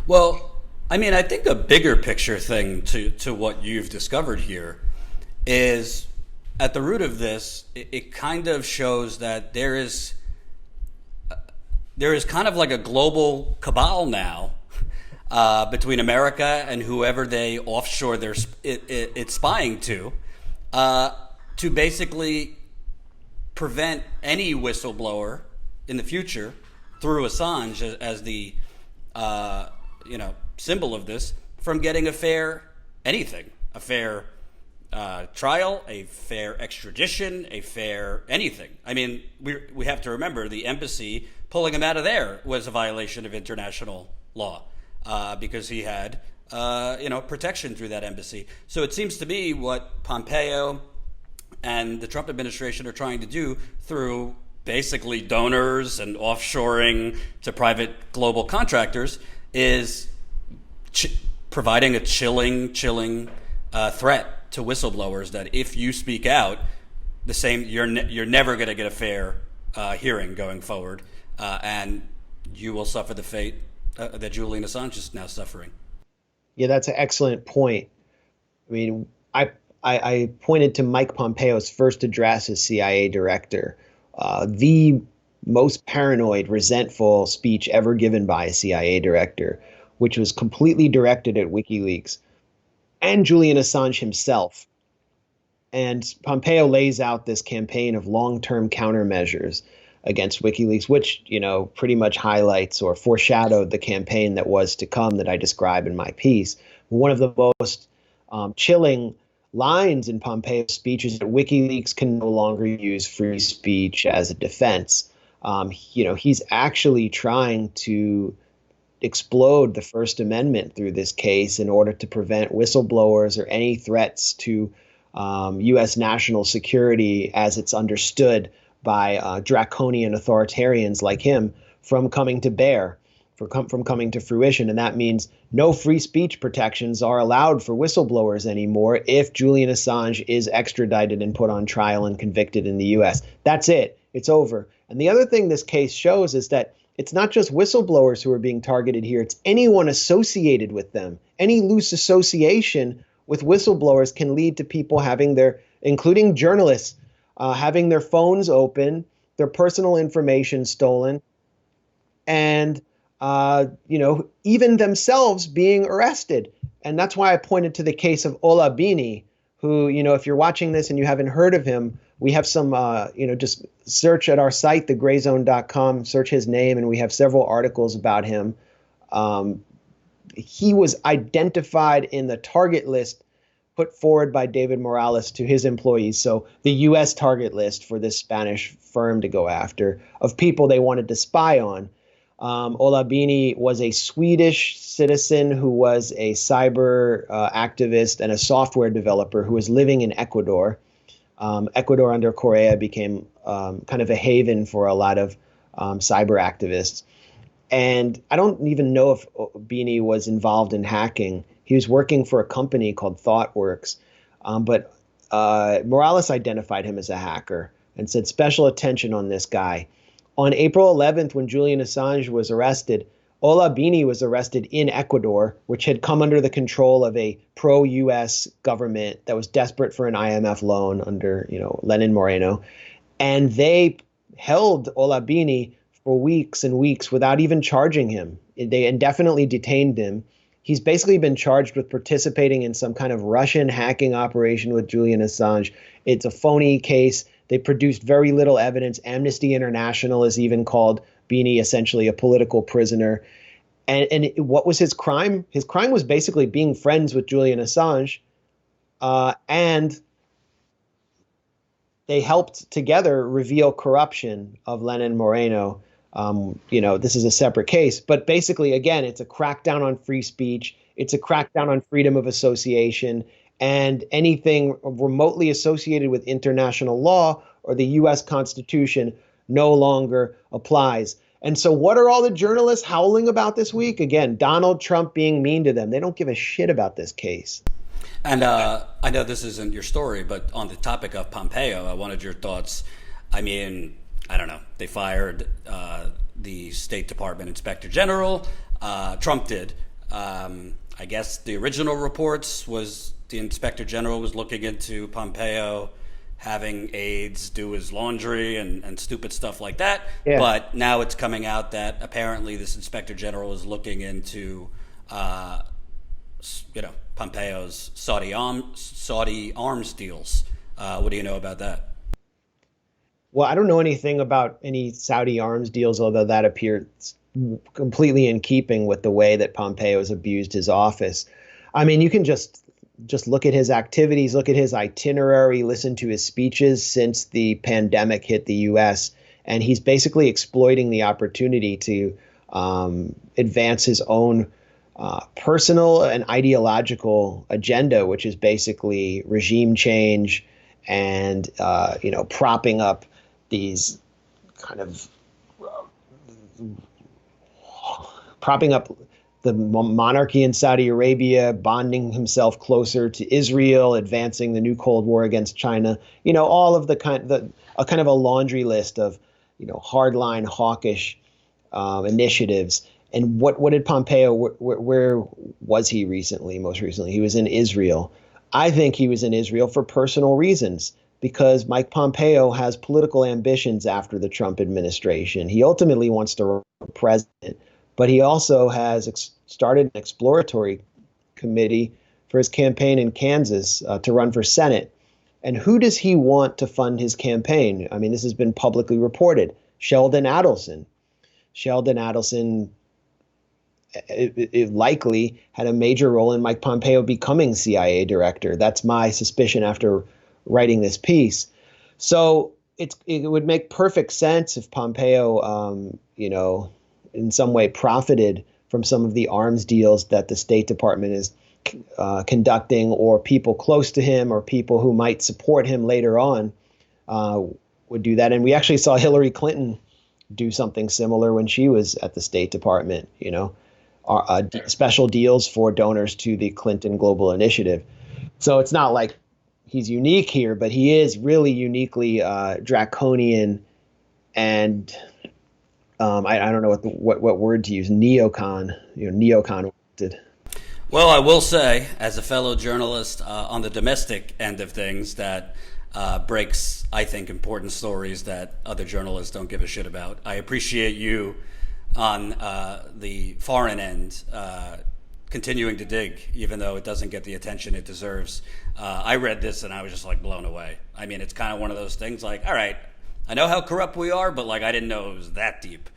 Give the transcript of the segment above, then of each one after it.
Well, I mean, I think the bigger picture thing to what you've discovered here is at the root of this, it kind of shows that there is kind of like a global cabal now between America and whoever they offshore it's spying to basically prevent any whistleblower in the future through Assange as the symbol of this from getting a fair trial, a fair extradition, a fair anything. I mean, we have to remember the embassy pulling him out of there was a violation of international law because he had protection through that embassy. So it seems to me what Pompeo and the Trump administration are trying to do through basically donors and offshoring to private global contractors is providing a chilling threat to whistleblowers that if you speak out, you're never going to get a fair hearing going forward, and you will suffer the fate that Julian Assange is now suffering. Yeah, that's an excellent point. I mean, I pointed to Mike Pompeo's first address as CIA director, the most paranoid, resentful speech ever given by a CIA director, which was completely directed at WikiLeaks and Julian Assange himself. And Pompeo lays out this campaign of long-term countermeasures against WikiLeaks, which, pretty much highlights or foreshadowed the campaign that was to come that I describe in my piece. One of the most chilling lines in Pompeo's speech is that WikiLeaks can no longer use free speech as a defense. He's actually trying to explode the First Amendment through this case in order to prevent whistleblowers or any threats to U.S. national security as it's understood by draconian authoritarians like him from coming to bear, from coming to fruition. And that means no free speech protections are allowed for whistleblowers anymore if Julian Assange is extradited and put on trial and convicted in the U.S. That's it. It's over. And the other thing this case shows is that it's not just whistleblowers who are being targeted here. It's anyone associated with them. Any loose association with whistleblowers can lead to people including journalists, having their phones open, their personal information stolen, and even themselves being arrested. And that's why I pointed to the case of Ola Bini, who, if you're watching this and you haven't heard of him, we have some, just search at our site, thegrayzone.com, search his name, and we have several articles about him. He was identified in the target list put forward by David Morales to his employees. So the U.S. target list for this Spanish firm to go after of people they wanted to spy on. Ola Bini was a Swedish citizen who was a cyber activist and a software developer who was living in Ecuador. Ecuador under Correa became kind of a haven for a lot of cyber activists. And I don't even know if Bini was involved in hacking. He was working for a company called ThoughtWorks. But Morales identified him as a hacker and said special attention on this guy. On April 11th, when Julian Assange was arrested, Ola Bini was arrested in Ecuador, which had come under the control of a pro-U.S. government that was desperate for an IMF loan under, Lenin Moreno. And they held Ola Bini for weeks and weeks without even charging him. They indefinitely detained him. He's basically been charged with participating in some kind of Russian hacking operation with Julian Assange. It's a phony case. They produced very little evidence. Amnesty International has even called Bini essentially a political prisoner. And what was his crime? His crime was basically being friends with Julian Assange. And they helped together reveal corruption of Lenin Moreno. This is a separate case. But basically, again, it's a crackdown on free speech. It's a crackdown on freedom of association. And anything remotely associated with international law or the U.S. Constitution no longer applies. And so what are all the journalists howling about this week? Again, Donald Trump being mean to them. They don't give a shit about this case. And I know this isn't your story, but on the topic of Pompeo, I wanted your thoughts. I mean, I don't know. They fired the State Department Inspector General. Trump did. I guess the original reports was the Inspector General was looking into Pompeo having aides do his laundry and stupid stuff like that. Yeah. But now it's coming out that apparently this Inspector General is looking into, Pompeo's Saudi arms deals. What do you know about that? Well, I don't know anything about any Saudi arms deals, although that appears completely in keeping with the way that Pompeo has abused his office. I mean, you can just look at his activities, look at his itinerary, listen to his speeches since the pandemic hit the U.S., and he's basically exploiting the opportunity to advance his own personal and ideological agenda, which is basically regime change and propping up these kind of propping up the monarchy in Saudi Arabia, bonding himself closer to Israel, advancing the new Cold War against China. All of a kind of a laundry list of hardline hawkish initiatives. And what did Pompeo? Where was he recently? Most recently, he was in Israel. I think he was in Israel for personal reasons, because Mike Pompeo has political ambitions after the Trump administration. He ultimately wants to run for president, but he also has started an exploratory committee for his campaign in Kansas to run for Senate. And who does he want to fund his campaign? I mean, this has been publicly reported. Sheldon Adelson. Sheldon Adelson it likely had a major role in Mike Pompeo becoming CIA director. That's my suspicion after writing this piece. So it would make perfect sense if Pompeo, in some way profited from some of the arms deals that the State Department is conducting, or people close to him or people who might support him later on would do that. And we actually saw Hillary Clinton do something similar when she was at the State Department, special deals for donors to the Clinton Global Initiative. So it's not like he's unique here, but he is really uniquely draconian and I don't know what word to use, neocon, neocon oriented. Well, I will say, as a fellow journalist on the domestic end of things, that breaks, I think, important stories that other journalists don't give a shit about. I appreciate you on the foreign end continuing to dig, even though it doesn't get the attention it deserves. I read this and I was just like blown away. I mean, it's kind of one of those things like, all right, I know how corrupt we are, but like I didn't know it was that deep.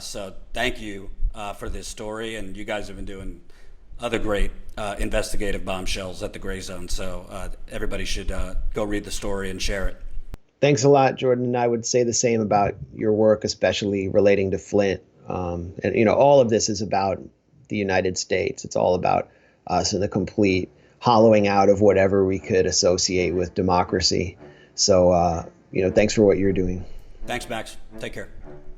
So thank you for this story, and you guys have been doing other great investigative bombshells at the Grayzone. So everybody should go read the story and share it. Thanks a lot, Jordan. And I would say the same about your work, especially relating to Flint. And all of this is about the United States. It's all about us and the complete hollowing out of whatever we could associate with democracy. So, thanks for what you're doing. Thanks, Max. Take care.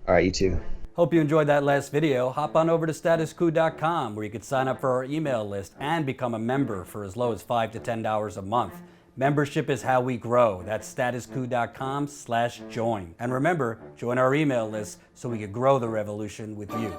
All right, you too. Hope you enjoyed that last video. Hop on over to statuscoup.com, where you can sign up for our email list and become a member for as low as $5 to $10 a month. Membership is how we grow. That's statuscoup.com/join. And remember, join our email list so we can grow the revolution with you.